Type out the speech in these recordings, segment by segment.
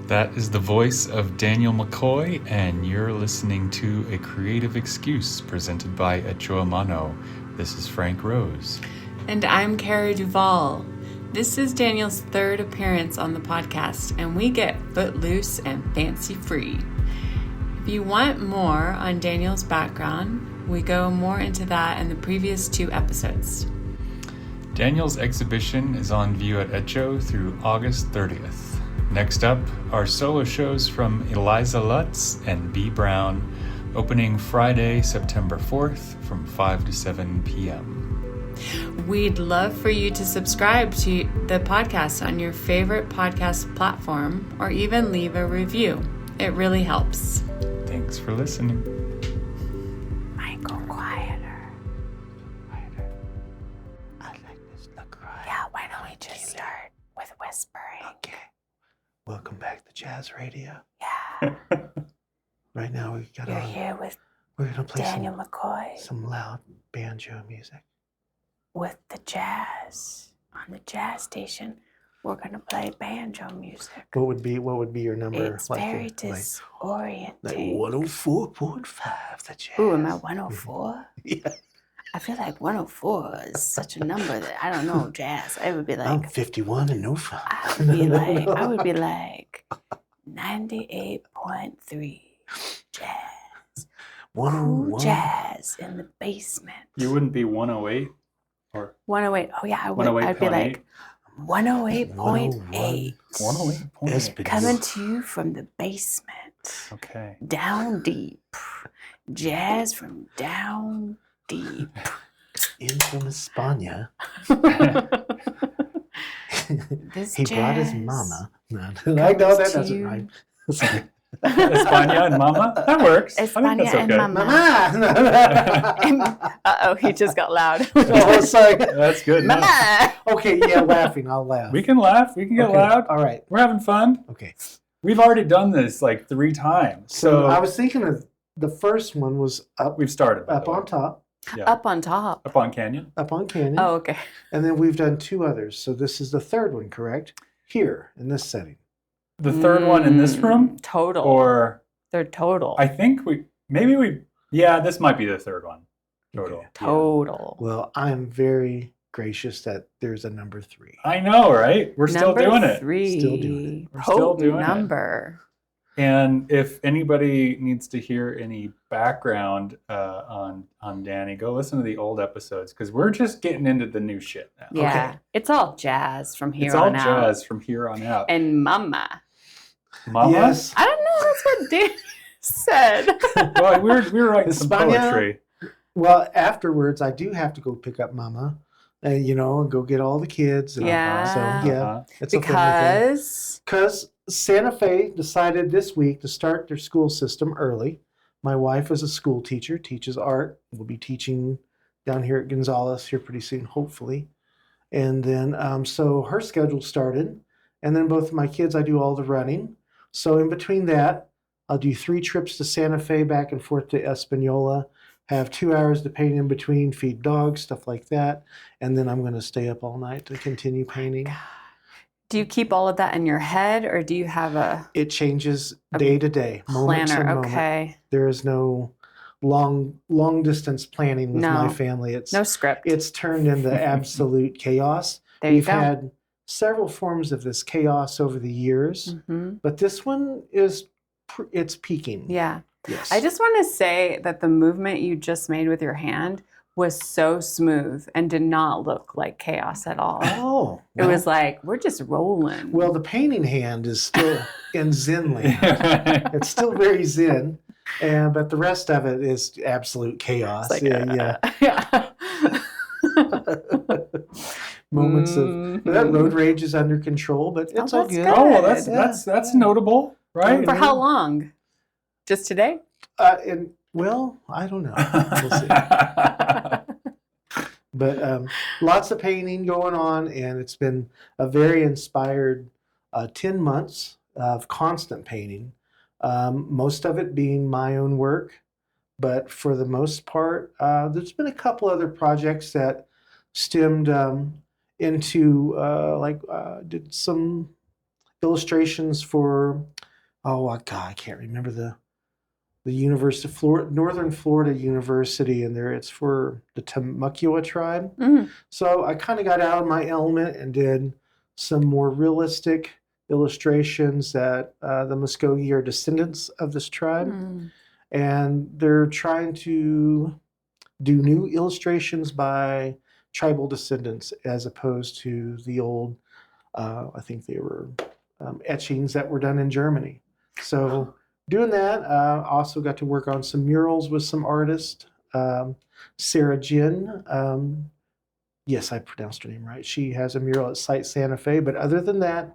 That is the voice of Daniel McCoy, and you're listening to A Creative Excuse presented by Echoamano. This is Frank Rose. And I'm Cara Duvall. This is Daniel's third appearance on the podcast, and we get footloose and fancy-free. If you want more on Daniel's background, we go more into that in the previous 2 episodes. Daniel's exhibition is on view at Echo through August 30th. Next up are solo shows from Eliza Lutz and B. Brown, opening Friday, September 4th from 5 to 7 p.m. We'd love for you to subscribe to the podcast on your favorite podcast platform or even leave a review. It really helps. Thanks for listening. Michael, quieter. I like this look right. Yeah, why don't we just start with whispering? Okay. Welcome back to Jazz Radio. Yeah. Right now we got You're here with we're gonna play Daniel McCoy some loud banjo music. with the jazz. On the jazz station, we're going to play banjo music. What would be your number? It's very disorienting. like 104.5 the jazz. Ooh, am I 104? Yeah. I feel like 104 is such a number that I don't know jazz. I would be I'm like 51 and no fun. I would be like 98.3 jazz. Cool 101. jazz in the basement. You wouldn't be 108 or 108. Oh yeah, I would. I'd be like 108.8. 108.8. Coming to you from the basement. Okay. Down deep. Jazz from down deep. In from España. This He brought his jazz mama. No, I know that doesn't rhyme. España and Mama? That works. I think España that's okay. and Mama. Uh-oh, he just got loud. Oh, sorry. That's good. Mama! Okay, yeah, laughing. I'll laugh. We can laugh. We can get Okay, loud. All right. We're having fun. Okay. We've already done this like 3 times. So So I was thinking of the first one was up we've started. by up the way. on top, Yeah. Up on top. Up on Canyon. up on Canyon. Oh, okay. And then we've done 2 others. So this is the third one, correct? Here in this setting. The third one in this room? Total. Or Third total. I think this might be the third one. Total. Okay. Total. Well, I'm very gracious that there's a number 3. I know, right? We're still Number doing it. 3. Still doing it. We're still Potent doing it. number. And if anybody needs to hear any background on Danny, go listen to the old episodes because we're just getting into the new shit now. Yeah. Okay. It's all jazz from here It's all on out. jazz from here on out. And Mama. Mama? Yes. I don't know. That's what Dan said. Well, we were writing some España. poetry. Well, afterwards, I do have to go pick up Mama, and go get all the kids. And Yeah. So yeah, Uh-huh. it's a family thing. Because Santa Fe decided this week to start their school system early. My wife is a school teacher, teaches art. Will be teaching down here at Gonzales here pretty soon, hopefully. And then so her schedule started, and then both of my kids, I do all the running. So in between that, I'll do 3 trips to Santa Fe, back and forth to Espanola, have 2 hours to paint in between, feed dogs, stuff like that. And then I'm going to stay up all night to continue painting. do you keep all of that in your head or do you have a It changes day to day, moment to planner? moment. Okay. There is no long distance planning with my No. family. It's No script. it's turned into absolute chaos. There you We've go. had several forms of this chaos over the years, but this one it's peaking. Yeah. Yes. I just want to say that the movement you just made with your hand was so smooth and did not look like chaos at all. Oh. It was like, we're just rolling. Well, the painting hand is still in Zen land. It's still very Zen, but the rest of it is absolute chaos. It's like, yeah. Moments of that road rage is under control, but it's all that's good. good. Oh, well, Yeah. that's notable, right? For how long? Just today? Well, I don't know. We'll see. But lots of painting going on, and it's been a very inspired 10 months of constant painting. Most of it being my own work, but for the most part, there's been a couple other projects that stemmed into did some illustrations for, God, I can't remember the University of Florida, Northern Florida University, and it's for the Temecula tribe. So I kind of got out of my element and did some more realistic illustrations that the Muskogee are descendants of this tribe, and they're trying to do new illustrations by tribal descendants as opposed to the old, I think they were etchings that were done in Germany. So doing that, also got to work on some murals with some artists. Sarah Jin, yes, I pronounced her name right. She has a mural at Site Santa Fe, but other than that,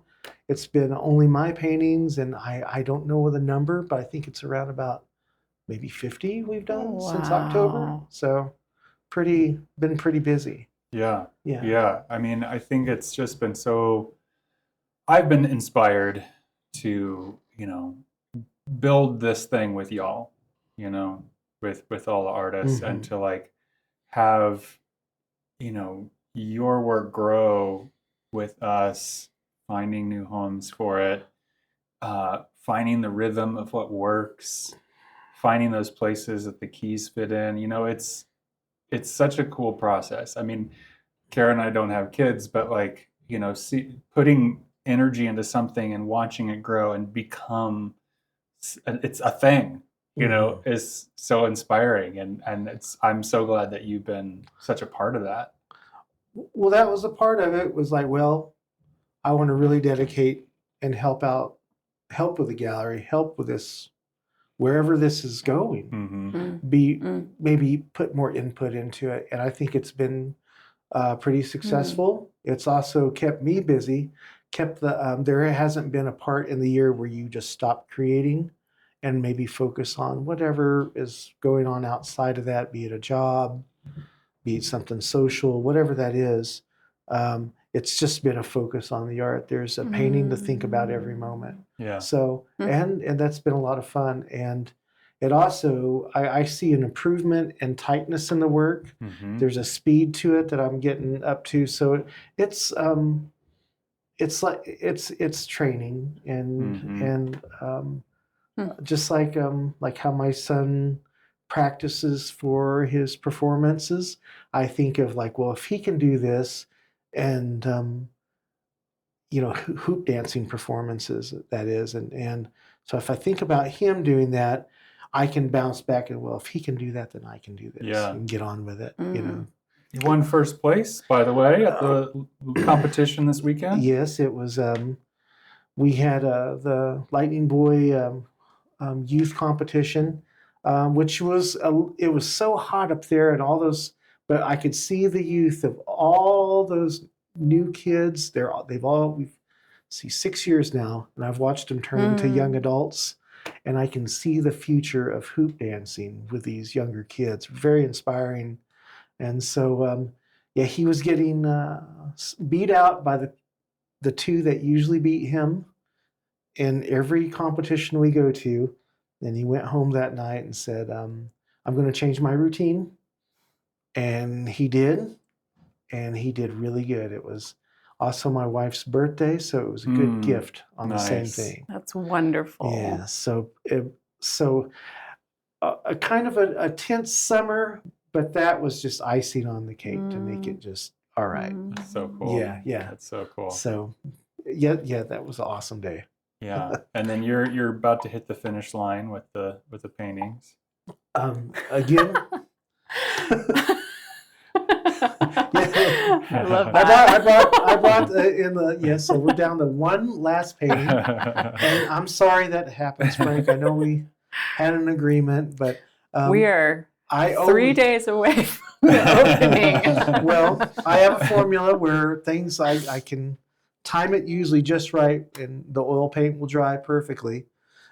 it's been only my paintings, and I don't know the number, but I think it's around about maybe 50 we've done since October. So been pretty busy. Yeah. I mean, I think it's just been I've been inspired to, build this thing with y'all, with all the artists, and to like have, your work grow with us, finding new homes for it, finding the rhythm of what works, finding those places that the keys fit in. It's such a cool process. I mean, Kara and I don't have kids, but like, putting energy into something and watching it grow and become, it's a thing, is so inspiring. And I'm so glad that you've been such a part of that. Well, that was a part of it, was like, well, I want to really dedicate and help with the gallery, help with this, wherever this is going, maybe put more input into it. And I think it's been pretty successful. It's also kept me busy, there hasn't been a part in the year where you just stop creating and maybe focus on whatever is going on outside of that, be it a job, be it something social, whatever that is. It's just been a focus on the art. There's a painting to think about every moment. Yeah. So, and that's been a lot of fun. And it also, I see an improvement and tightness in the work. There's a speed to it that I'm getting up to. So it's training and just like how my son practices for his performances. I think of like, well, if he can do this, and hoop dancing performances, that is, and so if I think about him doing that, I can bounce back and, well, if he can do that, then I can do this and get on with it. You won first place, by the way, at the competition this weekend. Yes, it was. We had the Lightning Boy youth competition, which was it was so hot up there, and all those. But I could see the youth of all those new kids. We've 6 years now, and I've watched them turn into young adults, and I can see the future of hoop dancing with these younger kids. Very inspiring. And so, he was getting beat out by the two that usually beat him in every competition we go to. And he went home that night and said, I'm going to change my routine. And he did. And he did really good. It was also my wife's birthday, so it was a good gift on the same thing. That's wonderful. Yeah. So a kind of a tense summer, but that was just icing on the cake to make it just all right. That's so cool. Yeah. That's so cool. So yeah, that was an awesome day. Yeah. And then you're about to hit the finish line with the paintings. Again. I love that. I brought so we're down to one last painting, and I'm sorry that happens, Frank. I know we had an agreement, but we are 3 days away from the opening. Well, I have a formula where things I can time it usually just right, and the oil paint will dry perfectly.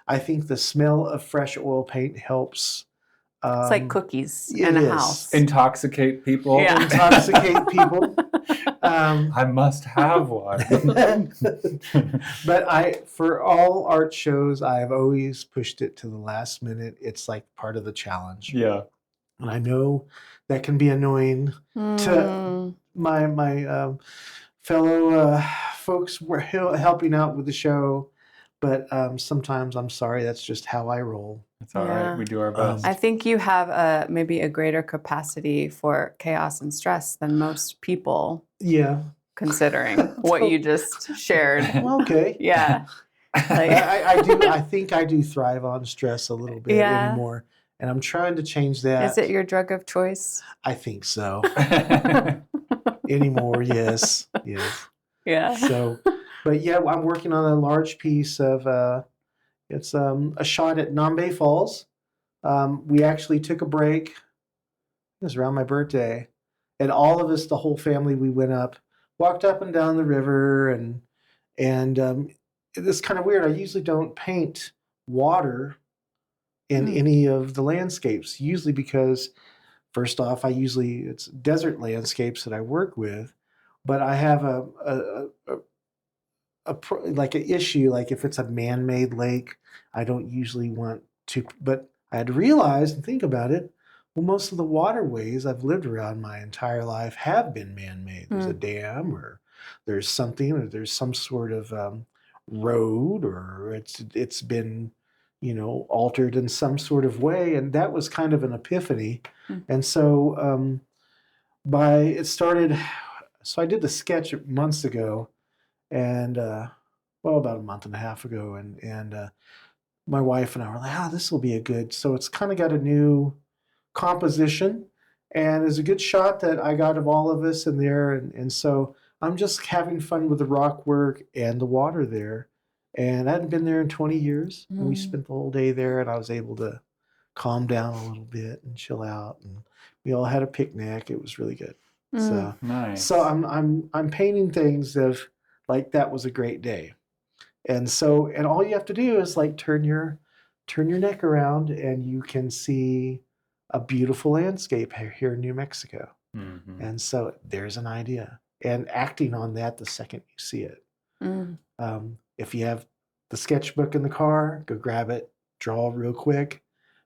I think the smell of fresh oil paint helps. It's like cookies in a house. Intoxicate people. Yeah. Intoxicate people. I must have one. But for all art shows, I've always pushed it to the last minute. It's like part of the challenge. Yeah. And I know that can be annoying to my fellow folks were helping out with the show, but sometimes I'm sorry, that's just how I roll. It's all right. Yeah. We do our best. I think you have maybe a greater capacity for chaos and stress than most people, Yeah. considering what you just shared. Well, okay. Yeah. Like, I do. I think I do thrive on stress a little bit Yeah. anymore, and I'm trying to change that. is it your drug of choice? I think so. Anymore, yes. Yeah. So, but yeah, I'm working on a large piece of. It's a shot at Nambe Falls. We actually took a break. It was around my birthday, and all of us, the whole family, we went up, walked up and down the river, and it's kind of weird. I usually don't paint water in any of the landscapes, usually because, first off, it's desert landscapes that I work with, but I have like an issue, like if it's a man-made lake, I don't usually want to, but I had to realize and think about it. Well, most of the waterways I've lived around my entire life have been man-made. There's a dam, or there's something, or there's some sort of road, or it's been, altered in some sort of way, and that was kind of an epiphany. And so so I did the sketch months ago, and about a month and a half ago, and my wife and I were like, this will be a good. So it's kind of got a new composition, and it's a good shot that I got of all of us in there, and so I'm just having fun with the rock work and the water there. And I hadn't been there in 20 years. And we spent the whole day there, and I was able to calm down a little bit and chill out. And we all had a picnic. It was really good. So nice. So I'm painting things of like that was a great day. And all you have to do is like turn your neck around, and you can see a beautiful landscape here in New Mexico. Mm-hmm. And so there's an idea, and acting on that the second you see it. If you have the sketchbook in the car, go grab it, draw real quick,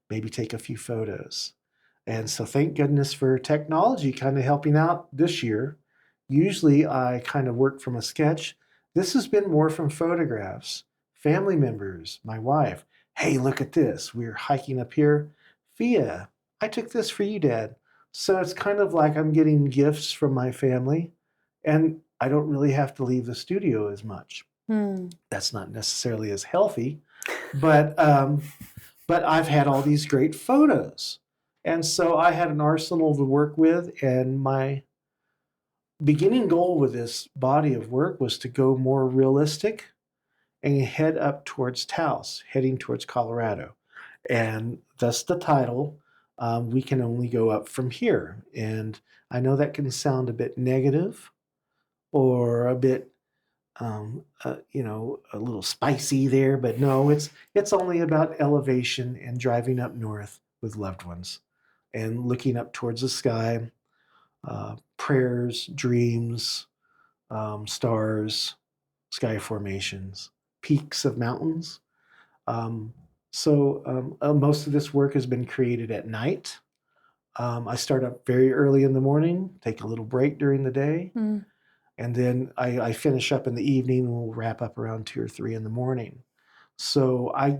maybe take a few photos. And so thank goodness for technology kind of helping out this year. Usually I kind of work from a sketch. This has been more from photographs. Family members, my wife, hey, look at this. We're hiking up here. Fia, I took this for you, Dad. So it's kind of like I'm getting gifts from my family, and I don't really have to leave the studio as much. That's not necessarily as healthy, but I've had all these great photos. And so I had an arsenal to work with, and my beginning goal with this body of work was to go more realistic and head up towards Taos, heading towards Colorado. And thus the title, We Can Only Go Up From Here. And I know that can sound a bit negative or a bit, a little spicy there, but no, it's only about elevation and driving up north with loved ones and looking up towards the sky, prayers, dreams, stars, sky formations, peaks of mountains. Most of this work has been created at night. I start up very early in the morning, take a little break during the day, and then I finish up in the evening, and we'll wrap up around 2 or 3 in the morning. So I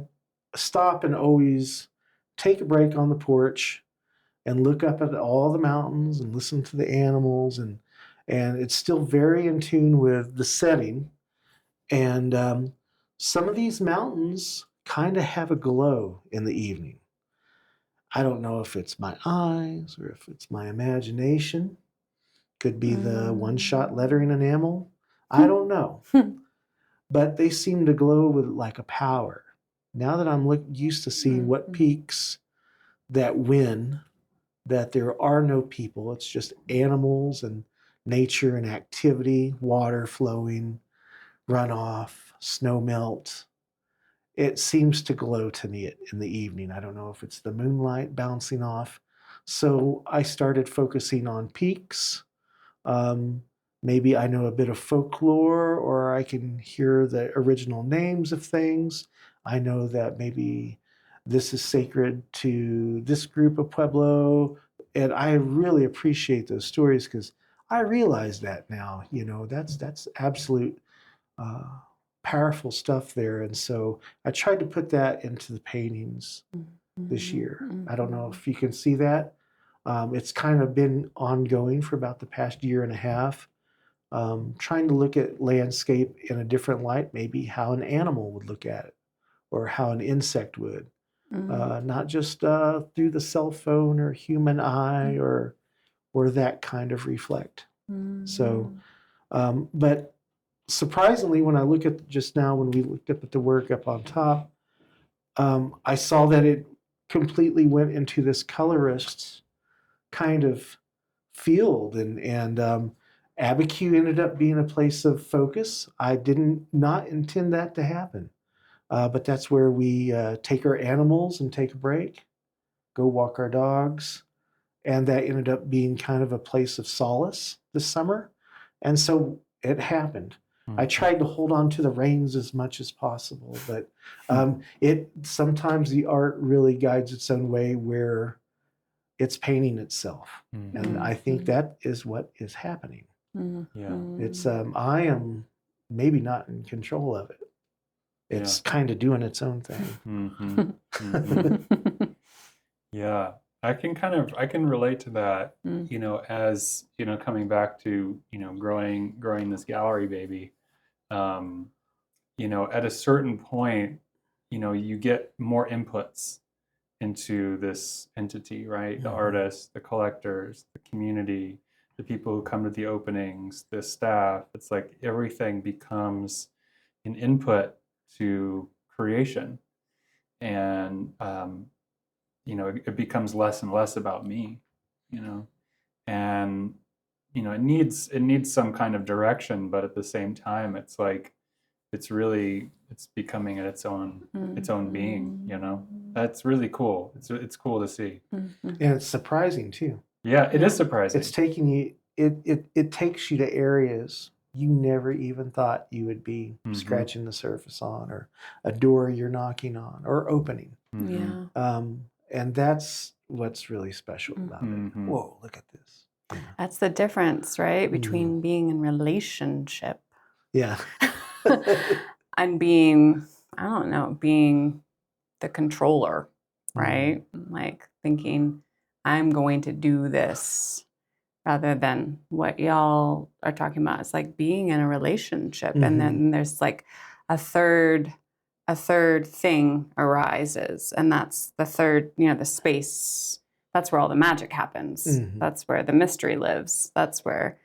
stop and always take a break on the porch and look up at all the mountains and listen to the animals, and it's still very in tune with the setting. And some of these mountains kind of have a glow in the evening. I don't know if it's my eyes or if it's my imagination. Could be the one-shot lettering enamel. I don't know. But they seem to glow with like a power. Now that I'm used to seeing what peaks that win, that there are no people, it's just animals and nature and activity, water flowing, runoff, snow melt. It seems to glow to me in the evening. I don't know if it's the moonlight bouncing off. So I started focusing on peaks. Maybe I know a bit of folklore, or I can hear the original names of things. I know that maybe this is sacred to this group of Pueblo. And I really appreciate those stories because I realize that now, that's absolute uh, powerful stuff there. And so I tried to put that into the paintings this year. I don't know if you can see that. It's kind of been ongoing for about the past year and a half. Trying to look at landscape in a different light, maybe how an animal would look at it or how an insect would. Not just through the cell phone or human eye or that kind of reflect. So, but surprisingly, when I look at just now, when we looked up at the work up on top, I saw that it completely went into this colorist kind of field, and Abiquiu ended up being a place of focus. I didn't not intend that to happen, but that's where we take our animals and take a break, go walk our dogs, and that ended up being kind of a place of solace this summer. And so it happened. I tried to hold on to the reins as much as possible, but it sometimes the art really guides its own way where it's painting itself. And I think that is what is happening. Yeah. It's I am maybe not in control of it. It's kind of doing its own thing. Yeah. I can relate to that, as, coming back to, growing this gallery baby. At a certain point, you get more inputs into this entity, right? The artists, the collectors, the community, the people who come to the openings, the staff. It's like everything becomes an input to creation. And, it becomes less and less about me, and, it needs some kind of direction, but at the same time, it's like, it's becoming its own being, That's really cool. It's cool to see. And it's surprising too. Yeah, it is surprising. It's taking you, it takes you to areas you never even thought you would be scratching the surface on, or a door you're knocking on or opening. And that's what's really special about it. Whoa, look at this. That's the difference, right? Between being in relationship. Yeah. And being, I don't know, being the controller, right? Like thinking, I'm going to do this, rather than what y'all are talking about. It's like being in a relationship, and then there's like a third thing arises, and that's the third, the space. That's where all the magic happens. That's where the mystery lives. That's where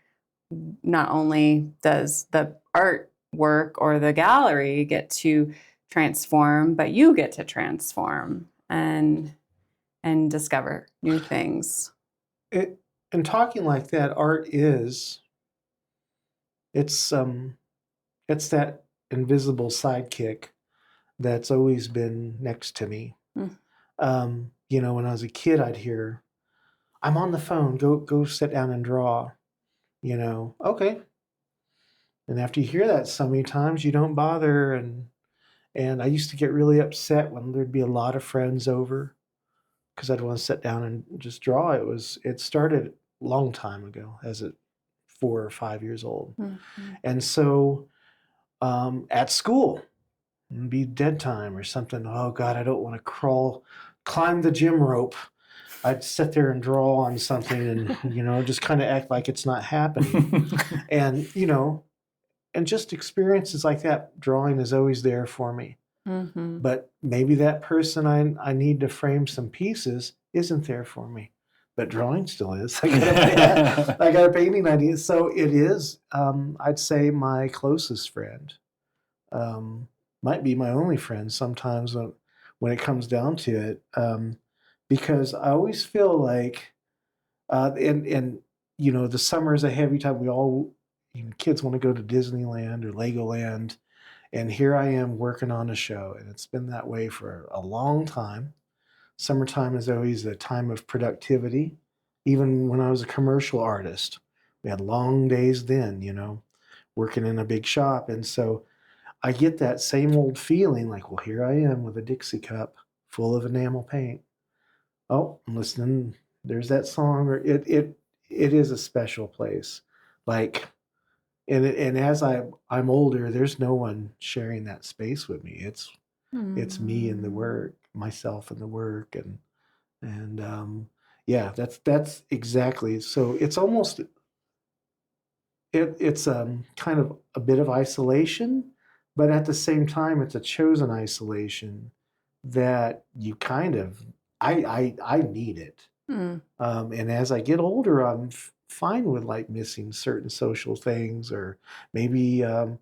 not only does the artwork or the gallery get to transform, but you get to transform and discover new things. And talking like that, art is, it's that invisible sidekick that's always been next to me. When I was a kid, I'd hear, I'm on the phone, go sit down and draw. Okay. And after you hear that so many times, you don't bother. And I used to get really upset when there'd be a lot of friends over, because I'd want to sit down and just draw. It started a long time ago, as a 4 or 5 years old. And so at school, it'd be dead time or something. Oh God, I don't want to climb the gym rope. I'd sit there and draw on something and, just kind of act like it's not happening. And, and just experiences like that, drawing is always there for me. But maybe that person I need to frame some pieces isn't there for me. But drawing still is. I got a painting idea. So it is, I'd say, my closest friend. Might be my only friend sometimes when it comes down to it. Because I always feel like, and the summer is a heavy time. We all, kids want to go to Disneyland or Legoland. And here I am working on a show, and it's been that way for a long time. Summertime is always a time of productivity. Even when I was a commercial artist, we had long days then, working in a big shop. And so I get that same old feeling like, well, here I am with a Dixie cup full of enamel paint. Oh, I'm listening. There's that song. Or it is a special place. Like, And as I'm older, there's no one sharing that space with me. It's me and the work, myself and the work, and yeah, that's exactly. So it's almost it's kind of a bit of isolation, but at the same time, it's a chosen isolation that you kind of I need it. Mm. And as I get older, I'm fine with like missing certain social things, or maybe, and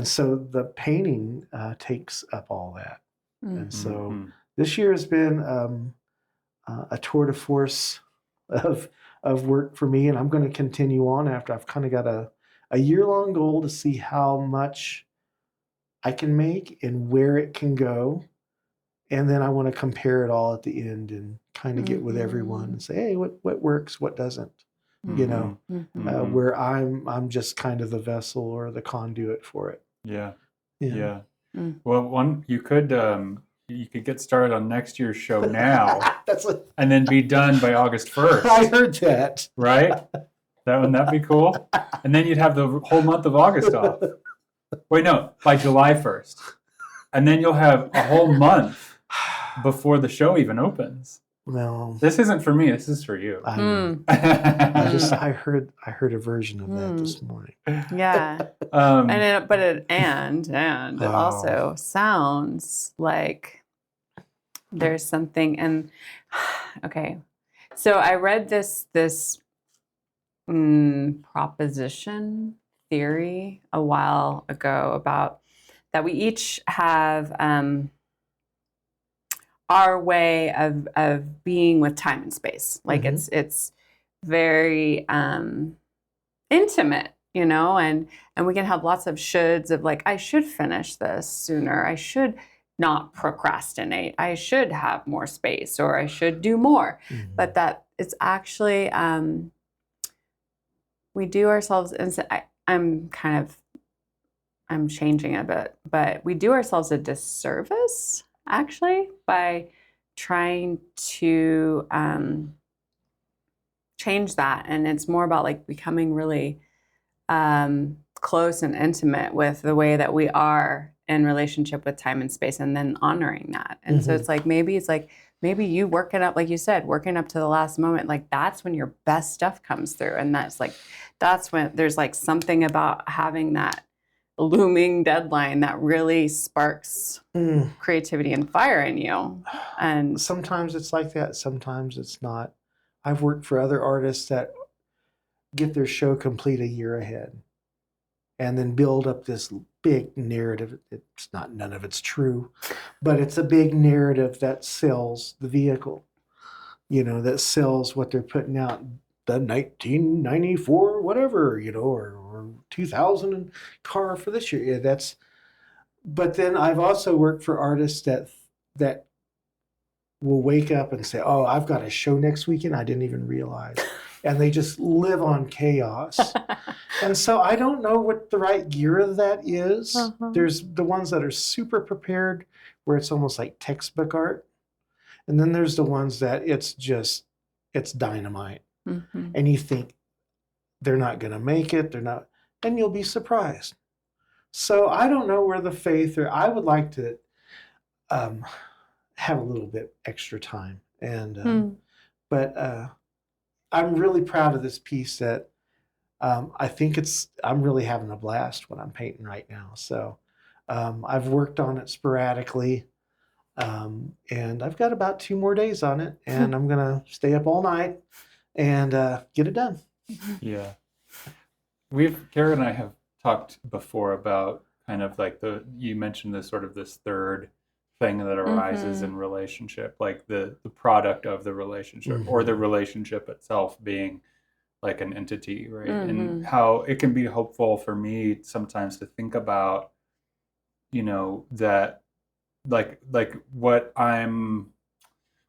so the painting takes up all that. And so Mhm. this year has been a tour de force of work for me, and I'm going to continue on after I've kind of got a year-long goal to see how much I can make and where it can go. And then I want to compare it all at the end and kind of get with everyone and say, hey, what works, what doesn't, you know, where I'm just kind of the vessel or the conduit for it. Yeah. Yeah. Yeah. Well, you could get started on next year's show now and then be done by August 1st. I heard that. Right? Wouldn't that be cool? And then you'd have the whole month of August off. Wait, no, by July 1st. And then you'll have a whole month before the show even opens. Well, this isn't for me. This is for you. I know. I heard a version of that this morning. Yeah. It also sounds like there's something. And okay, so I read this proposition theory a while ago about that we each have our way of being with time and space. Like it's very intimate, you know, and we can have lots of shoulds of like, I should finish this sooner. I should not procrastinate. I should have more space, or I should do more. But that it's actually, we do ourselves, I'm changing a bit, but we do ourselves a disservice actually by trying to change that. And it's more about like becoming really close and intimate with the way that we are in relationship with time and space, and then honoring that. And so it's like maybe you working up, like you said, working up to the last moment, like that's when your best stuff comes through. And that's when there's like something about having that looming deadline that really sparks creativity and fire in you. And sometimes it's like that, sometimes it's not. I've worked for other artists that get their show complete a year ahead and then build up this big narrative. It's not, none of it's true, but it's a big narrative that sells the vehicle, you know, that sells what they're putting out, the 1994 whatever, you know, or 2000 car for this year. Yeah, that's. But then I've also worked for artists that will wake up and say, "Oh, I've got a show next weekend. I didn't even realize," and they just live on chaos. And so I don't know what the right gear of that is. There's the ones that are super prepared, where it's almost like textbook art, and then there's the ones that it's dynamite, and you think they're not going to make it. They're not. And you'll be surprised. So I don't know where the faith, or I would like to have a little bit extra time. And but I'm really proud of this piece that I think I'm really having a blast when I'm painting right now. So I've worked on it sporadically, and I've got about 2 more days on it, and I'm going to stay up all night and get it done. Yeah. Kara and I have talked before about kind of like you mentioned this third thing that arises in relationship, like the product of the relationship, or the relationship itself being like an entity, right? And how it can be helpful for me sometimes to think about, you know, that like what I'm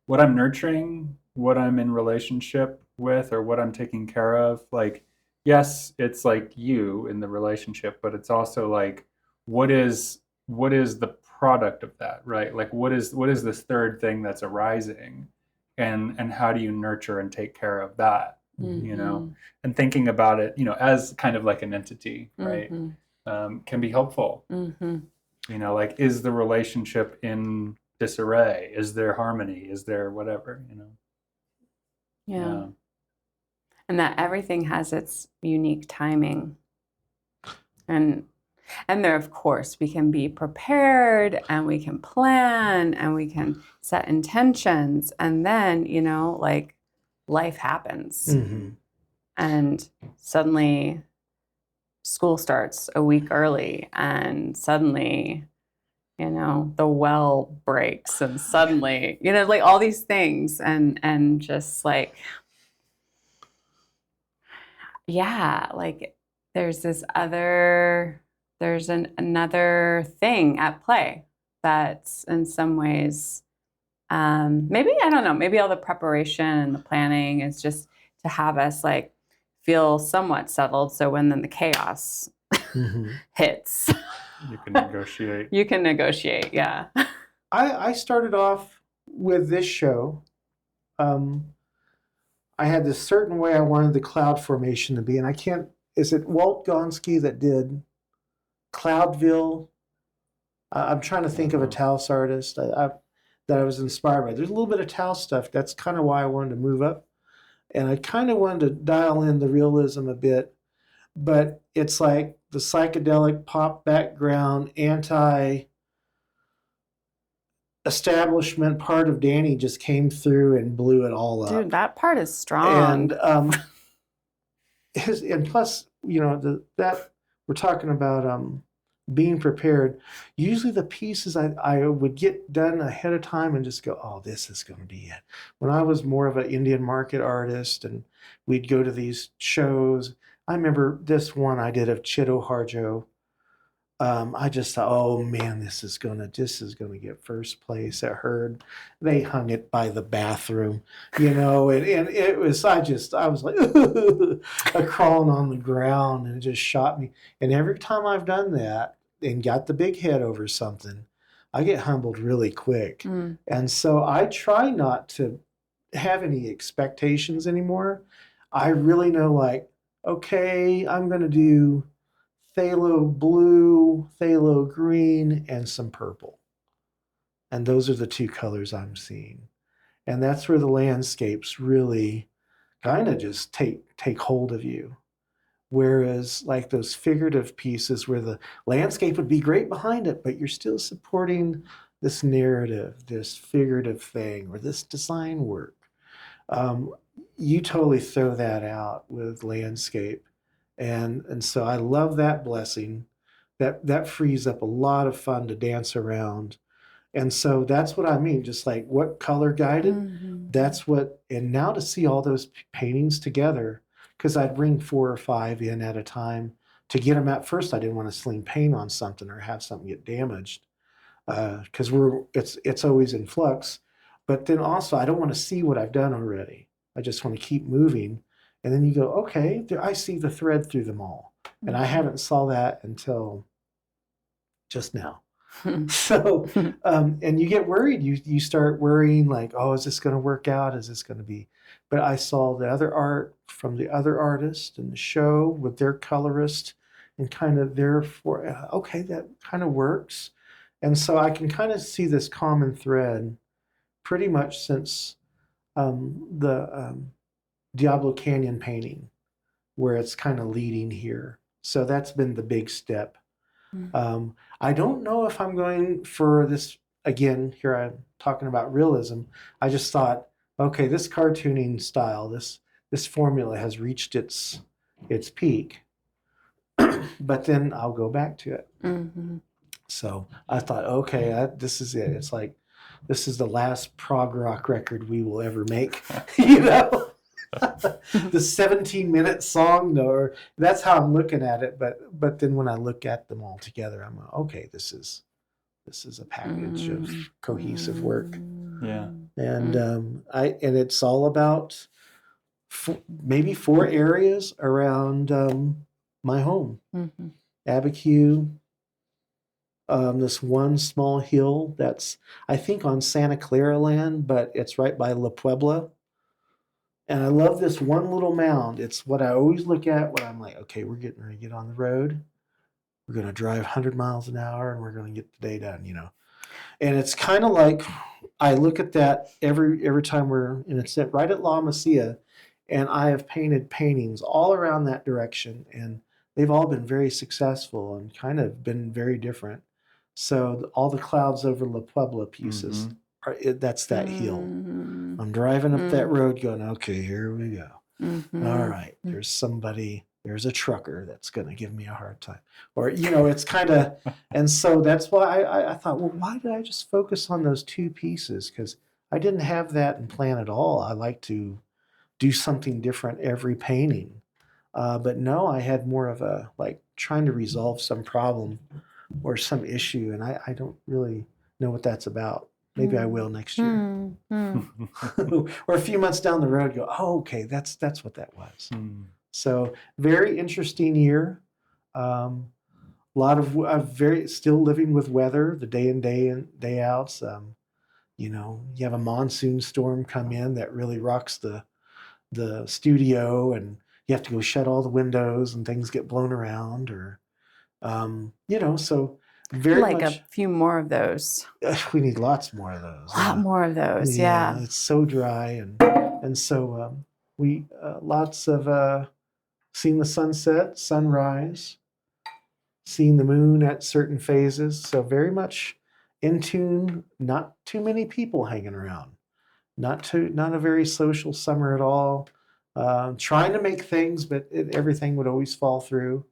nurturing, what I'm in relationship with, or what I'm taking care of. Like, yes, it's like you in the relationship, but it's also like, what is the product of that, right? Like, what is this third thing that's arising, and how do you nurture and take care of that? you know, and thinking about it, you know, as kind of like an entity, right, can be helpful. You know, like, is the relationship in disarray? Is there harmony? Is there whatever, you know? Yeah. And that everything has its unique timing. And there, of course, we can be prepared and we can plan and we can set intentions. And then, you know, like, life happens. And suddenly school starts a week early, and suddenly, you know, the well breaks, and suddenly, you know, like, all these things, and just like, yeah, like, there's another thing at play that's in some ways, maybe, I don't know, maybe all the preparation and the planning is just to have us like feel somewhat settled. So when then the chaos hits, You can negotiate. You can negotiate, yeah. I started off with this show. I had this certain way I wanted the cloud formation to be, and I can't. Is it Walt Gonski that did Cloudville? I'm trying to think of a Taos artist that I was inspired by. There's a little bit of Taos stuff. That's kind of why I wanted to move up, and I kind of wanted to dial in the realism a bit. But it's like the psychedelic pop background, anti-establishment part of Danny just came through and blew it all up. Dude, that part is strong. And and plus, you know, that we're talking about being prepared. Usually the pieces I would get done ahead of time and just go, oh, this is going to be it. When I was more of an Indian market artist and we'd go to these shows, I remember this one I did of Chido Harjo. I just thought, oh man, this is gonna get first place at Heard. They hung it by the bathroom, you know, and it was I was like crawling on the ground, and it just shot me. And every time I've done that and got the big head over something, I get humbled really quick. And so I try not to have any expectations anymore. I really know, like, okay, I'm gonna do phthalo blue, phthalo green, and some purple. And those are the two colors I'm seeing. And that's where the landscapes really kind of just take hold of you. Whereas like those figurative pieces where the landscape would be great behind it, but you're still supporting this narrative, this figurative thing, or this design work. You totally throw that out with landscape. And so I love that blessing. That frees up a lot of fun to dance around. And so that's what I mean, just like what color guided, that's what, and now to see all those paintings together, because I'd bring 4 or 5 in at a time to get them. At first I didn't want to sling paint on something or have something get damaged, because it's always in flux. But then also I don't want to see what I've done already. I just want to keep moving. And then you go, okay, I see the thread through them all. And I haven't saw that until just now. So, and you get worried. You start worrying like, oh, is this going to work out? Is this going to be? But I saw the other art from the other artist in the show with their colorist and kind of therefore, okay, that kind of works. And so I can kind of see this common thread pretty much since the Diablo Canyon painting, where it's kind of leading here. So that's been the big step. I don't know if I'm going for this again. Here I'm talking about realism. I just thought, okay, this cartooning style, this formula has reached its peak, but then I'll go back to it. So I thought, okay, this is it. It's like this is the last prog rock record we will ever make, you know. The 17-minute song, or that's how I'm looking at it. But then when I look at them all together, I'm like, okay, this is a package of cohesive work. Yeah. And it's all about maybe 4 areas around my home. Abiquiu, this one small hill that's I think on Santa Clara land, but it's right by La Puebla. And I love this one little mound. It's what I always look at when I'm like, okay, we're getting ready to get on the road. We're going to drive 100 miles an hour and we're going to get the day done, And it's kind of like I look at that every time we're in a set right at La Masia, and I have painted paintings all around that direction, and they've all been very successful and kind of been very different. So all the clouds over La Puebla pieces, that's that hill. Mm-hmm. I'm driving up that road going, okay, here we go. Mm-hmm. All right, there's a trucker that's going to give me a hard time. Or, it's kind of, and so that's why I thought, well, why did I just focus on those two pieces? Because I didn't have that in plan at all. I like to do something different every painting. But no, I had more of a, like, trying to resolve some problem or some issue, and I don't really know what that's about. Maybe I will next year. Or a few months down the road, go, oh, okay, that's what that was. So very interesting year. A lot of very still living with weather, the day in day outs. You have a monsoon storm come in that really rocks the studio, and you have to go shut all the windows, and things get blown around, or so very Like much. a few more of those. We need lots more of those. A lot more of those, yeah. It's so dry, and so we lots of seeing the sunset, sunrise, seeing the moon at certain phases. So very much in tune. Not too many people hanging around. Not a very social summer at all. Trying to make things, but everything would always fall through.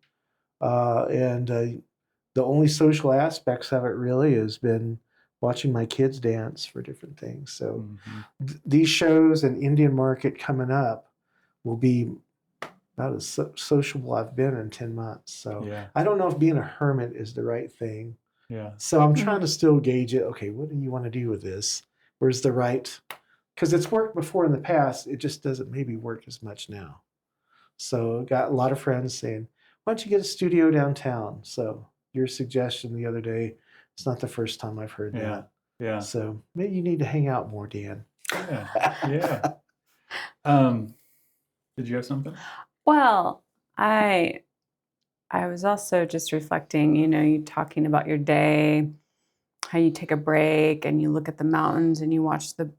And the only social aspects of it really has been watching my kids dance for different things. So these shows and Indian Market coming up will be about as sociable I've been in 10 months. So I don't know if being a hermit is the right thing. Yeah. So I'm trying to still gauge it. Okay, what do you want to do with this? Where's the right? Because it's worked before in the past. It just doesn't maybe work as much now. So got a lot of friends saying, why don't you get a studio downtown? So your suggestion the other day, it's not the first time I've heard that. Yeah. So maybe you need to hang out more, Dan. Yeah. Did you have something? Well, I was also just reflecting, you talking about your day, how you take a break and you look at the mountains and you watch the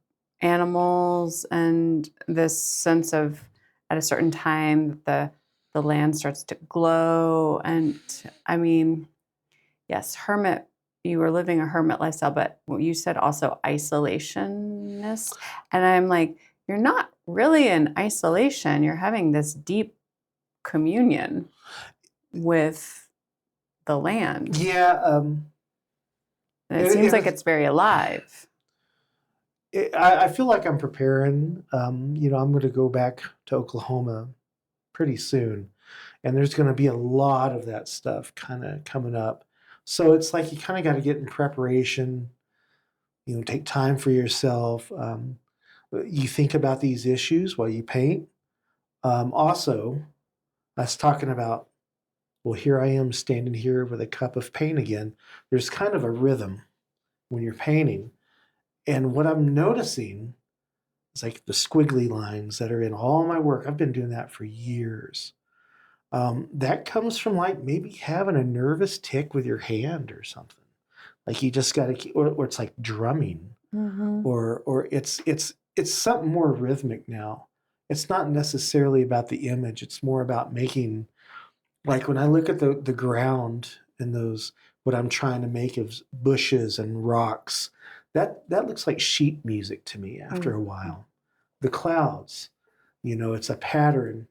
animals, and this sense of at a certain time the land starts to glow. And I mean, yes, you were living a hermit lifestyle, but you said also isolationist. And I'm like, you're not really in isolation. You're having this deep communion with the land. Yeah. And it seems like it's very alive. I feel like I'm preparing. I'm going to go back to Oklahoma pretty soon, and there's going to be a lot of that stuff kind of coming up. So it's like you kind of got to get in preparation, take time for yourself. You think about these issues while you paint. Also, I was talking about, well, here I am standing here with a cup of paint again. There's kind of a rhythm when you're painting. And what I'm noticing is like the squiggly lines that are in all my work. I've been doing that for years. That comes from like maybe having a nervous tick with your hand or something. Like you just got to keep, or it's like drumming, or it's something more rhythmic now. It's not necessarily about the image. It's more about making, like when I look at the ground and those, what I'm trying to make of bushes and rocks, that looks like sheet music to me after a while. The clouds, it's a pattern.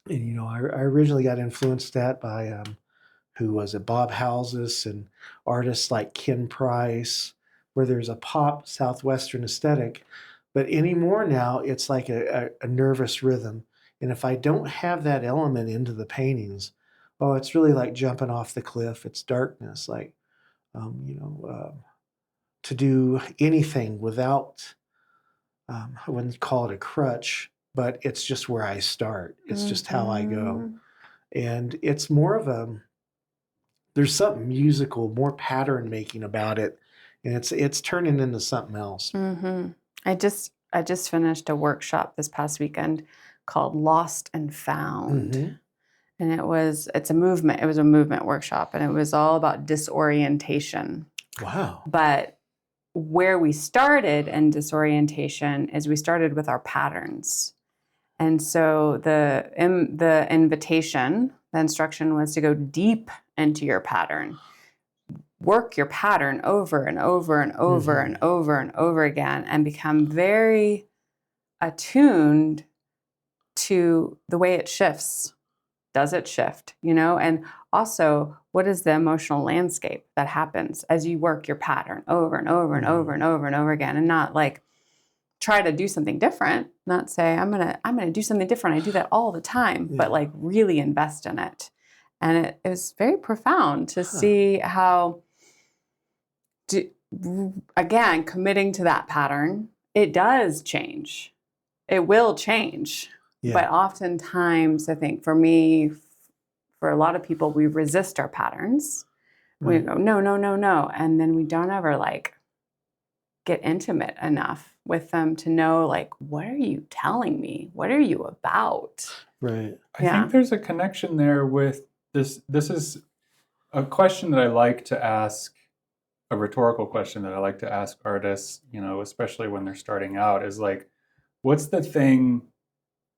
And, I originally got influenced that by, who was it, Bob Houses and artists like Ken Price, where there's a pop Southwestern aesthetic. But anymore now, it's like a nervous rhythm. And if I don't have that element into the paintings, it's really like jumping off the cliff. It's darkness, like, to do anything without, I wouldn't call it a crutch, but it's just where I start. It's just how I go. And it's more of there's something musical, more pattern making about it. And it's turning into something else. I I just finished a workshop this past weekend called Lost and Found. Mm-hmm. And it's a movement. It was a movement workshop, and it was all about disorientation. Wow. But where we started in disorientation is we started with our patterns. And so the invitation, the instruction was to go deep into your pattern. Work your pattern over and over and over and over and over again, and become very attuned to the way it shifts. Does it shift? And also, what is the emotional landscape that happens as you work your pattern over and over and over and over and over again, and not like try to do something different, not say, I'm gonna do something different. I do that all the time, but like really invest in it. And it was very profound to see how, again, committing to that pattern, it does change. It will change. Yeah. But oftentimes, I think for me, for a lot of people, we resist our patterns. Right. We go, no, no, no, no. And then we don't ever like get intimate enough with them to know, like, what are you telling me? What are you about? Right. I think there's a connection there with this. This is a question that I like to ask, a rhetorical question that I like to ask artists, especially when they're starting out, is like, what's the thing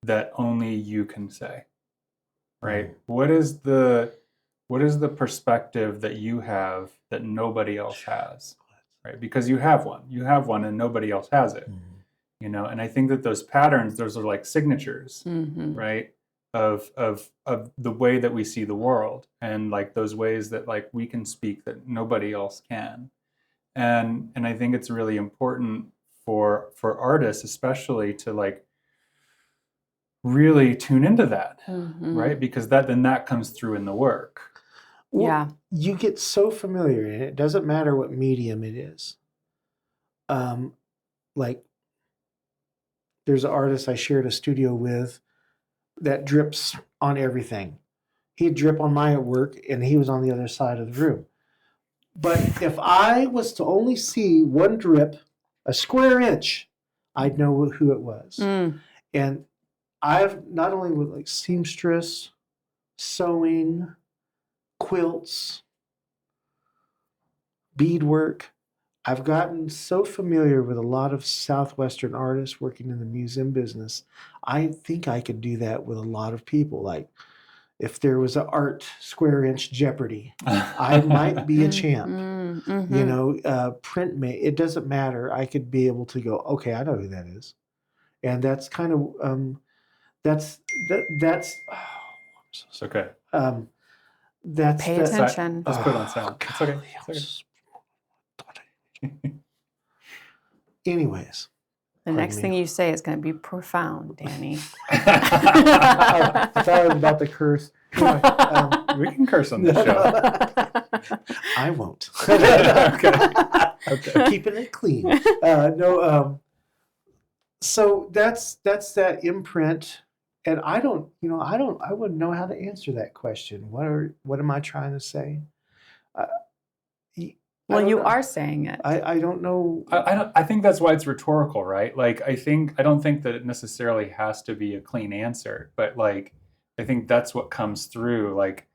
that only you can say, right? What is the perspective that you have that nobody else has, right? Because you have one and nobody else has it, and I think that those patterns, those are like signatures, right? Of the way that we see the world, and like those ways that like we can speak that nobody else can. And I think it's really important for artists, especially, to like really tune into that, right? Because that comes through in the work. Well, you get so familiar, and it doesn't matter what medium it is. Like there's an artist I shared a studio with that drips on everything. He'd drip on my work, and he was on the other side of the room. But if I was to only see one drip, a square inch, I'd know who it was. And I've not only with like seamstress, sewing, quilts, beadwork, I've gotten so familiar with a lot of Southwestern artists working in the museum business. I think I could do that with a lot of people. Like if there was an art square inch Jeopardy, I might be a champ. Print it doesn't matter. I could be able to go, okay, I know who that is. And that's kind of that's it's okay. That's pay attention. Let's put it on sound. It's okay. Anyways, the next thing you say is going to be profound, Danny. I thought I was about to curse. Anyway, we can curse on this show. I won't. Okay. Keeping it clean. So that's that imprint, and I wouldn't know how to answer that question. What am I trying to say? Well, you are saying it. I don't know. I think that's why it's rhetorical, right? Like I don't think that it necessarily has to be a clean answer, but like I think that's what comes through. Like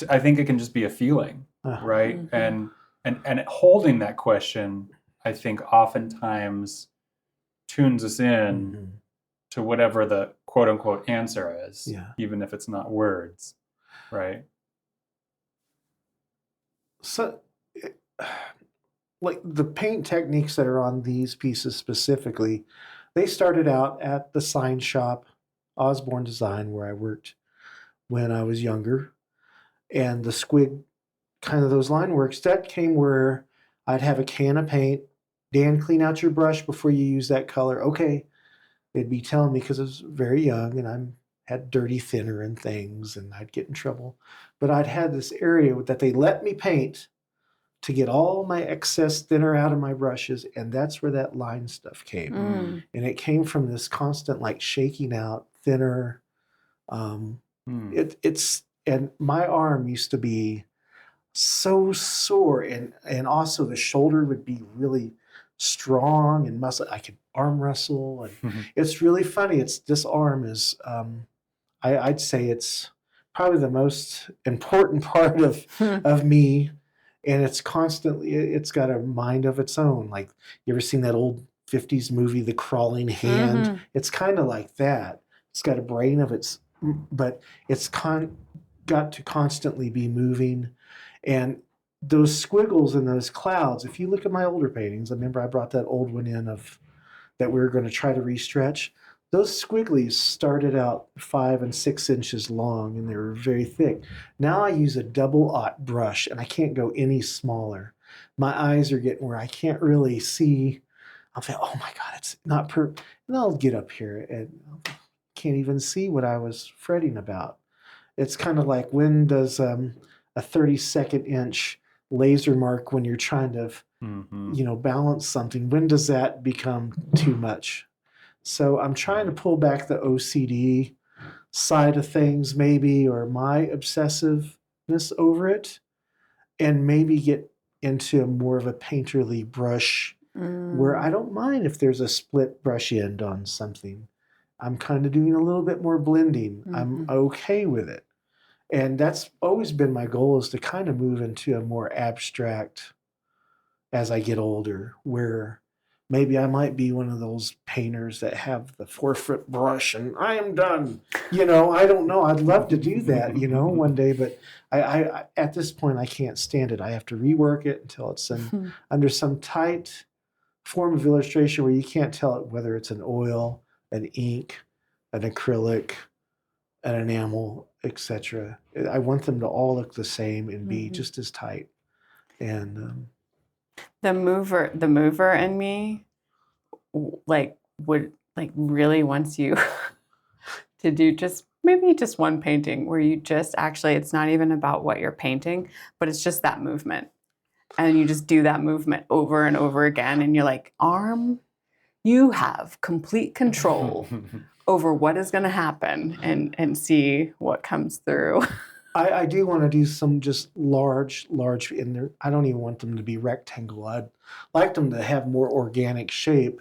I think it can just be a feeling, right? And holding that question, I think oftentimes tunes us in to whatever the quote unquote answer is, even if it's not words, right? So, like the paint techniques that are on these pieces specifically, they started out at the sign shop, Osborne Design, where I worked when I was younger. And the squig, kind of those line works, that came where I'd have a can of paint. Dan, clean out your brush before you use that color. Okay. They'd be telling me, because I was very young and I had dirty thinner and things, and I'd get in trouble. But I'd had this area that they let me paint to get all my excess thinner out of my brushes, and that's where that line stuff came. And it came from this constant like shaking out thinner. It's and my arm used to be so sore, and also the shoulder would be really strong and muscle. I could arm wrestle, and it's really funny. This arm is, I'd say it's probably the most important part of me, and it's constantly. It's got a mind of its own. Like, you ever seen that old '50s movie, The Crawling Hand? It's kind of like that. It's got a brain of its, but it's got to constantly be moving, and those squiggles and those clouds. If you look at my older paintings, I remember I brought that old one in that we were going to try to restretch. Those squigglies started out 5 and 6 inches long, and they were very thick. Now I use a double-aught brush, and I can't go any smaller. My eyes are getting where I can't really see. I'll say, oh my God, it's not perfect. And I'll get up here and can't even see what I was fretting about. It's kind of like, when does a 32nd inch laser mark, when you're trying to, balance something, when does that become too much? So I'm trying to pull back the OCD side of things, maybe, or my obsessiveness over it, and maybe get into more of a painterly brush where I don't mind if there's a split brush end on something. I'm kind of doing a little bit more blending. I'm okay with it. And that's always been my goal, is to kind of move into a more abstract as I get older, where maybe I might be one of those painters that have the 4-foot brush and I am done. I don't know. I'd love to do that, one day, but I at this point, I can't stand it. I have to rework it until it's under some tight form of illustration where you can't tell it whether it's an oil, an ink, an acrylic, an enamel, etc. I want them to all look the same and be just as tight. And the mover in me, would really wants you to do maybe just one painting where you just actually, it's not even about what you're painting, but it's just that movement, and you just do that movement over and over again, and you're like, arm, you have complete control over what is going to happen, and see what comes through. I do want to do some just large in there. I don't even want them to be rectangle. I'd like them to have more organic shape.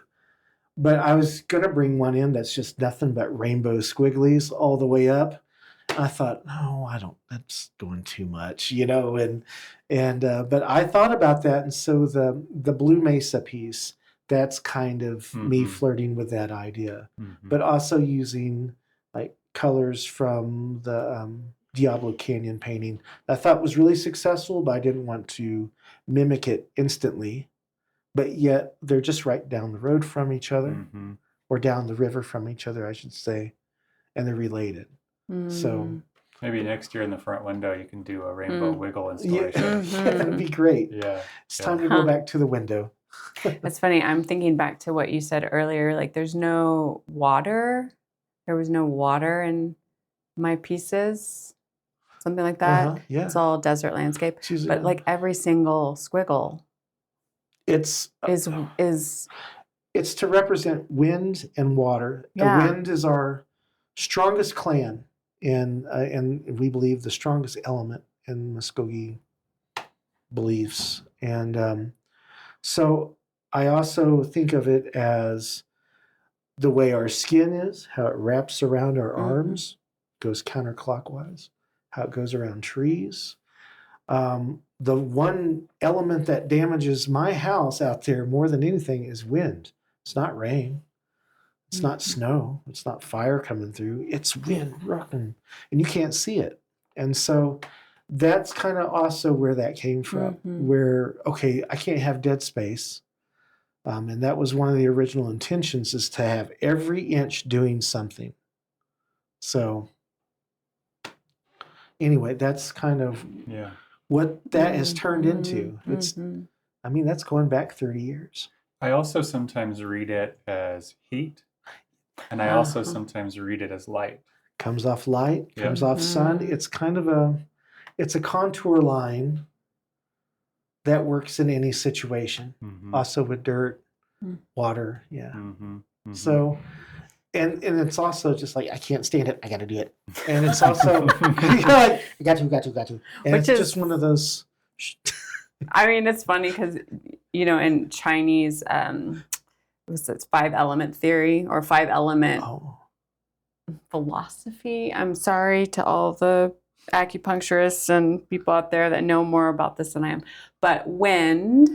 But I was going to bring one in that's just nothing but rainbow squigglies all the way up. I thought, no, that's going too much, but I thought about that. And so the Blue Mesa piece, that's kind of me flirting with that idea, but also using like colors from the Diablo Canyon painting I thought was really successful, but I didn't want to mimic it instantly. But yet they're just right down the road from each other, or down the river from each other, I should say, and they're related. So maybe next year in the front window you can do a rainbow wiggle installation. Yeah, that'd be great. Yeah, it's time to go back to the window. It's funny. I'm thinking back to what you said earlier. Like, there's no water. There was no water in my pieces. Something like that. Yeah. It's all desert landscape. But like every single squiggle, is to represent wind and water. Yeah. The wind is our strongest clan, and we believe the strongest element in Muskogee beliefs. And so I also think of it as the way our skin is, how it wraps around our arms, goes counterclockwise, how it goes around trees. The one element that damages my house out there more than anything is wind. It's not rain. It's not snow. It's not fire coming through. It's wind rocking, and you can't see it. And so that's kind of also where that came from, where, okay, I can't have dead space. And that was one of the original intentions, is to have every inch doing something. So anyway, that's kind of what that has turned into. It's, that's going back 30 years. I also sometimes read it as heat, and I also sometimes read it as light. Comes off light, comes off sun. It's kind of it's a contour line that works in any situation. Also with dirt, water, So, and it's also just like, I can't stand it, I got to do it. And it's also, you're like, got to. And it's just one of those. I mean, it's funny because in Chinese, it's 5-element theory or 5-element philosophy. I'm sorry to all the acupuncturists and people out there that know more about this than I am. But wind,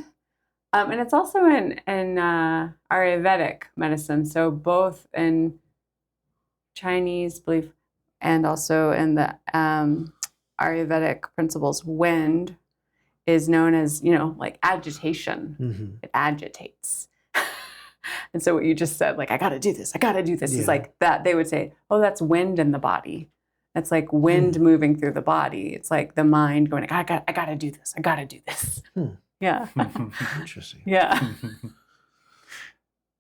and it's also in Ayurvedic medicine. So both in Chinese belief and also in the Ayurvedic principles, wind is known as, like agitation. Mm-hmm. It agitates. And so what you just said, like, I got to do this. Is like that. They would say, oh, that's wind in the body. That's like wind moving through the body. It's like the mind going, I got to do this. I got to do this. Yeah. Interesting. Yeah.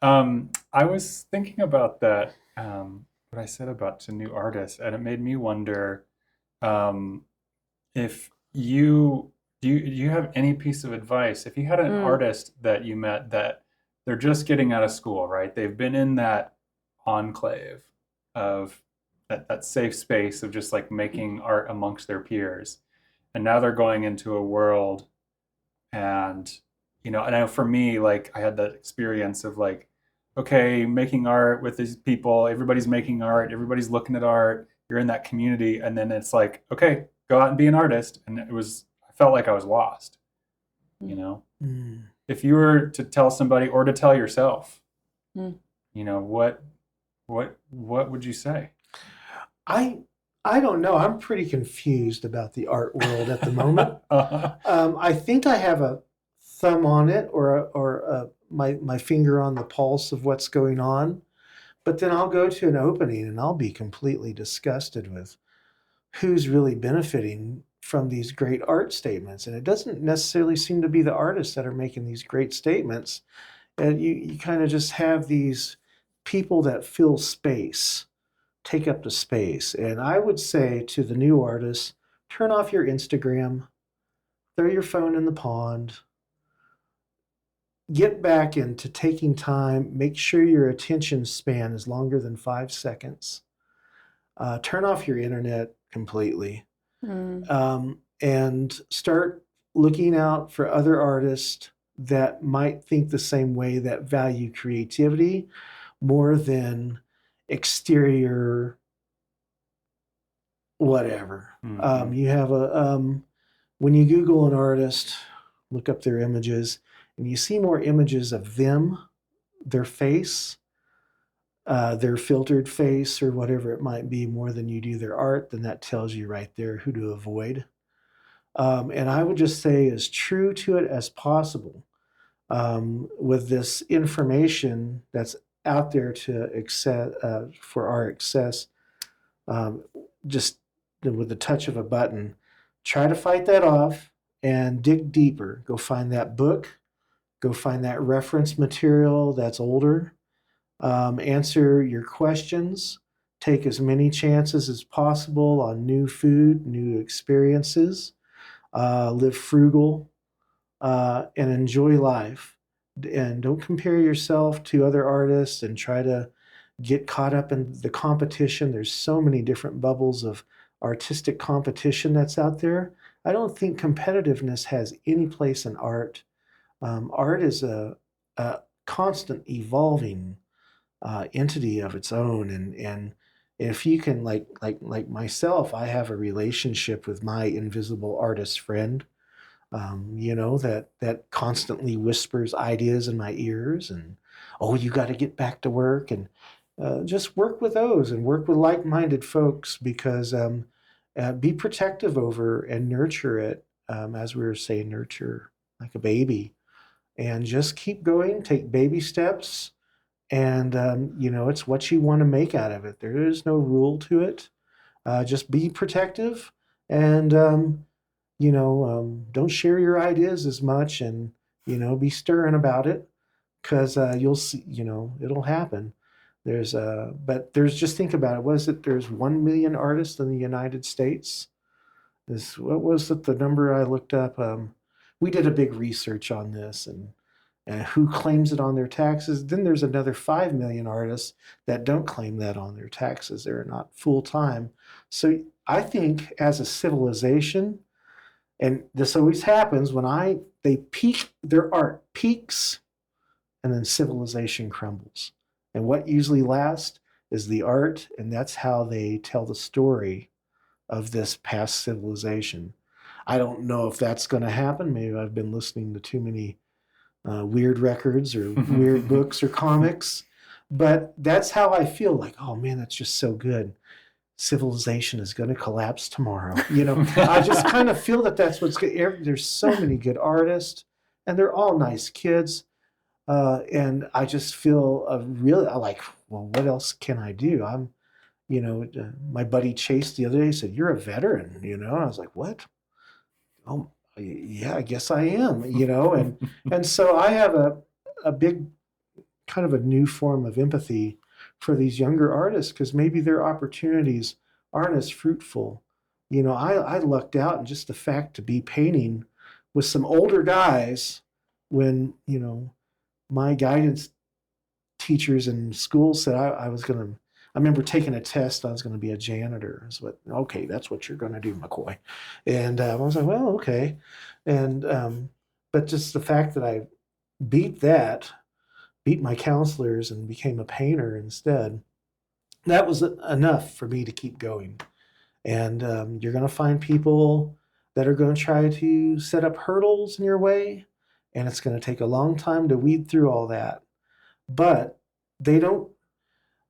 I was thinking about that, what I said about to new artists, and it made me wonder if do you have any piece of advice if you had an artist that you met that they're just getting out of school, right? They've been in that enclave of that safe space of just like making art amongst their peers, and now they're going into a world, and I know for me, like I had that experience of like, okay, making art with these people, everybody's making art, everybody's looking at art, you're in that community, and then it's like, okay, go out and be an artist, and I felt like I was lost, If you were to tell somebody or to tell yourself, what would you say? I don't know. I'm pretty confused about the art world at the moment. I think I have a thumb on it or my finger on the pulse of what's going on, but then I'll go to an opening and I'll be completely disgusted with who's really benefiting from these great art statements. And it doesn't necessarily seem to be the artists that are making these great statements. And you kind of just have these people that fill space, take up the space. And I would say to the new artists, turn off your Instagram, throw your phone in the pond, get back into taking time, make sure your attention span is longer than 5 seconds. Turn off your internet completely. And start looking out for other artists that might think the same way, that value creativity more than exterior whatever. You have when you Google an artist, look up their images, and you see more images of them, their face, their filtered face or whatever it might be, more than you do their art, then that tells you right there who to avoid. And I would just say as true to it as possible with this information that's out there to access, for our access, just with the touch of a button. Try to fight that off and dig deeper. Go find that book. Go find that reference material that's older. Answer your questions. Take as many chances as possible on new food, new experiences. Live frugal and enjoy life. And don't compare yourself to other artists and try to get caught up in the competition. There's so many different bubbles of artistic competition that's out there. I don't think competitiveness has any place in art. Art is a constant evolving entity of its own, and if you can, like myself, I have a relationship with my invisible artist friend, that constantly whispers ideas in my ears, and oh, you got to get back to work, and just work with those and work with like-minded folks, because be protective over and nurture it, as we were saying, nurture like a baby, and just keep going, take baby steps. And, it's what you want to make out of it. There is no rule to it. Just be protective and, don't share your ideas as much, and, be stern about it, because you'll see, it'll happen. But just think about it. There's 1 million artists in the United States? What was it, the number I looked up? We did a big research on this, and who claims it on their taxes. Then there's another 5 million artists that don't claim that on their taxes. They're not full-time. So I think as a civilization, And this always happens when they peak, their art peaks, and then civilization crumbles. And what usually lasts is the art, and that's how they tell the story of this past civilization. I don't know if that's going to happen. Maybe I've been listening to too many weird records or weird books or comics, but that's how I feel. Like, oh man, that's just so good. Civilization is going to collapse tomorrow. I just kind of feel that that's what's good. There's so many good artists, and they're all nice kids. And I just feel really like, well, what else can I do? My buddy Chase the other day said, "You're a veteran," I was like, "What?" "Oh, yeah, I guess I am," and so I have a big kind of a new form of empathy for these younger artists because maybe their opportunities aren't as fruitful. I lucked out in just the fact to be painting with some older guys when, my guidance teachers in school said I was going to. I remember taking a test. I was going to be a janitor. Okay, that's what you're going to do, McCoy. And I was like, well, okay. And but just the fact that I beat my counselors and became a painter instead, that was enough for me to keep going. And you're going to find people that are going to try to set up hurdles in your way, and it's going to take a long time to weed through all that. But they don't.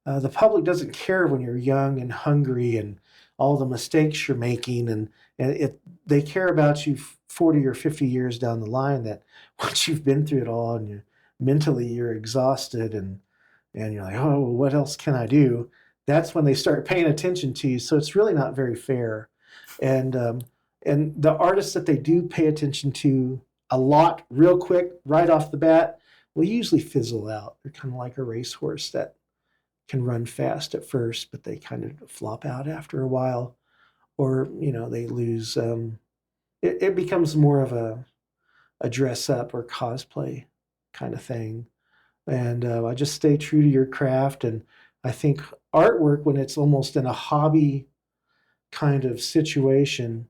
The public doesn't care when you're young and hungry and all the mistakes you're making, and they care about you 40 or 50 years down the line. That once you've been through it all and mentally you're exhausted and you're like, oh, what else can I do? That's when they start paying attention to you. So it's really not very fair. And the artists that they do pay attention to a lot, real quick, right off the bat, will usually fizzle out. They're kind of like a racehorse that can run fast at first, but they kind of flop out after a while, or they lose. It becomes more of a dress up or cosplay kind of thing, and I just stay true to your craft. And I think artwork, when it's almost in a hobby kind of situation,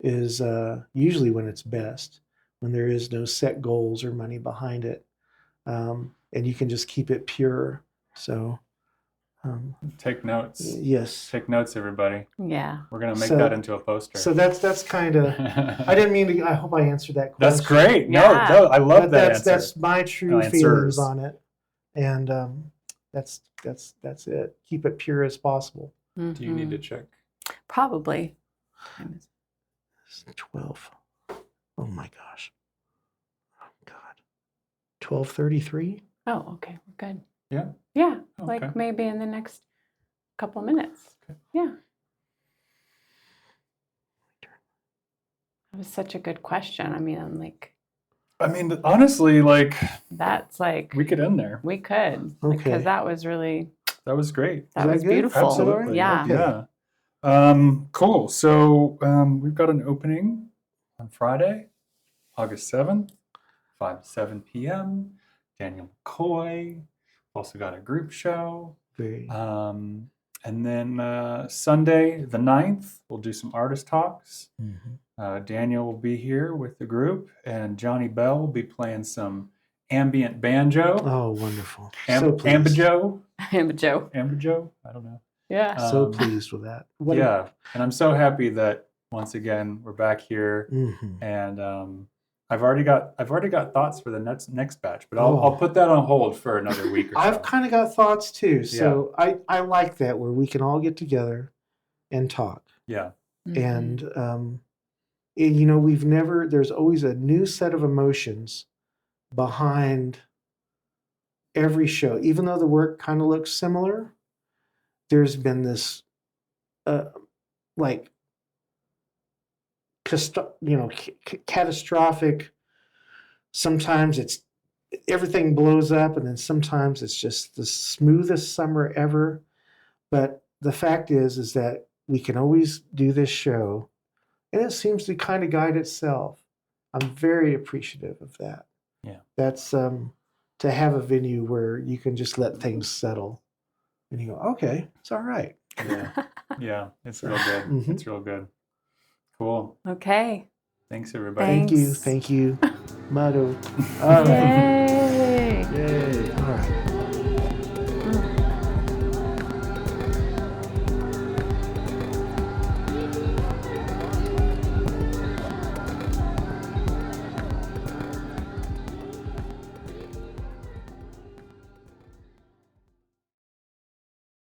is usually when it's best, when there is no set goals or money behind it, and you can just keep it pure. So. Take notes. Yes. Take notes, everybody. Yeah. We're going to make that into a poster. So that's kind of, I didn't mean to, I hope I answered that question. That's great. Yeah. No, I love that answer. That's my true feelings on it. And that's it. Keep it pure as possible. Mm-hmm. Do you need to check? Probably. 12. Oh my gosh. Oh God. 12:33? Oh, okay. We're good. Yeah. Yeah. Okay. Like maybe in the next couple of minutes. Okay. Yeah. That was such a good question. I mean, honestly, that's like we could end there. We could. Okay. Because that was really. That was great. That was beautiful. Absolutely. Yeah. Okay. Yeah. Cool. So we've got an opening on Friday, August 7th, 5 to 7 p.m. Daniel McCoy. Also got a group show. Very. And then Sunday, the 9th, we'll do some artist talks. Mm-hmm. Daniel will be here with the group, and Johnny Bell will be playing some ambient banjo. Oh, wonderful. So pleased. Ambajo? Ambajo. Ambajo? I don't know. Yeah. So pleased with that. And I'm so happy that once again we're back here, Mm-hmm. and I've already got thoughts for the next batch, but I'll put that on hold for another week or so. I've kind of got thoughts too, so I like that, where we can all get together and talk. Yeah. Mm-hmm. And there's always a new set of emotions behind every show, even though the work kind of looks similar. There's been this catastrophic. Sometimes everything blows up, and then sometimes it's just the smoothest summer ever. But the fact is that we can always do this show, and it seems to kind of guide itself. I'm very appreciative of that. Yeah. That's to have a venue where you can just let things settle, and you go, okay, it's all right. Yeah. Yeah. It's real good. Mm-hmm. It's real good. Cool. Okay. Thanks, everybody. Thanks. Thank you. Mado. All right. Yay! Yay. All right.